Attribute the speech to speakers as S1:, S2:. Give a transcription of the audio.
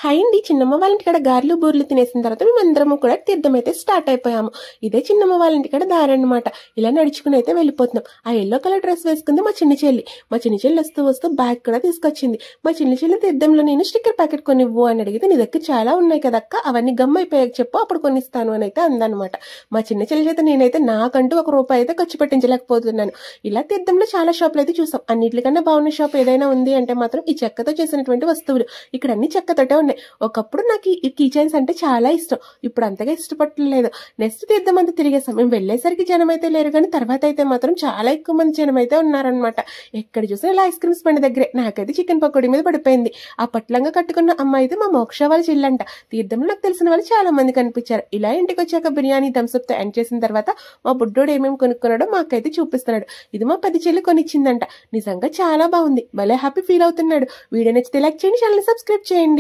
S1: Hi అండి. చిన్నమ్మ వాళ్ళ ఇంటికాడ గారెలు బూరెలు తినేసిన తర్వాత మేమందరము కూడా తీర్థం అయితే స్టార్ట్ అయిపోయాము. ఇదే చిన్నమ్మ వాళ్ళ ఇంటికాడ దారి అనమాట. ఇలా నడుచుకుని అయితే వెళ్ళిపోతున్నాం. ఆ ఎల్లో కలర్ డ్రెస్ వేసుకుంది మా చిన్న చెల్లి. మా చిన్న చెల్లి వస్తూ వస్తూ బ్యాగ్ కూడా తీసుకొచ్చింది. మా చిన్న చెల్లి తీర్థంలో నేను స్టిక్కర్ ప్యాకెట్ కొనివ్వు అని అడిగితే, నీ దగ్గర చాలా ఉన్నాయి కదక్క, అవన్నీ గమ్ అయిపోయాక చెప్పు, అప్పుడు కొనిస్తాను అని అయితే అందనమాట. మా చిన్న చెల్లి అయితే నేనైతే నాకంటూ ₹1 అయితే ఖర్చు పెట్టించలేకపోతున్నాను. ఇలా తీర్థంలో చాలా షాపులు అయితే చూసాం. అన్నిటికన్నా బాగున్న షాప్ ఏదైనా ఉంది అంటే మాత్రం ఈ చెక్కతో చేసినటువంటి వస్తువులు. ఇక్కడ అన్ని చెక్కతోటే ఉన్నాయి. ఒకప్పుడు నాకు ఈ కీ చైన్స్ అంటే చాలా ఇష్టం. ఇప్పుడు అంతగా ఇష్టపడలేదు. నెక్స్ట్ తీర్థం అంతా తిరిగేసాం. మేము వెళ్ళేసరికి జనం అయితే లేరు, కానీ తర్వాత అయితే మాత్రం చాలా ఎక్కువ మంది జనం అయితే ఉన్నారనమాట. ఎక్కడ చూసినా ఇలా ఐస్ క్రీమ్స్ బండి దగ్గరే. నాకైతే చికెన్ పకోడీ మీద పడిపోయింది. ఆ పట్లంగా కట్టుకున్న అమ్మాయి అయితే మా మోక్ష వాళ్ళ చిల్లంట. తీర్థంలో నాకు తెలిసిన వాళ్ళు చాలా మంది కనిపించారు. ఇలా ఇంటికి వచ్చాక బిర్యానీ థమ్స్అప్ తో ఎండ్ చేసిన తర్వాత మా బుడ్డోడు ఏమేమి కొనుక్కున్నాడో మాకైతే చూపిస్తున్నాడు. ఇది మా పెద్ద చెల్లి కొనిచ్చిందంట. నిజంగా చాలా బాగుంది. భలే హ్యాపీ ఫీల్ అవుతున్నాడు. వీడియో నచ్చితే లైక్ చేయండి, ఛానల్ సబ్స్క్రైబ్ చేయండి.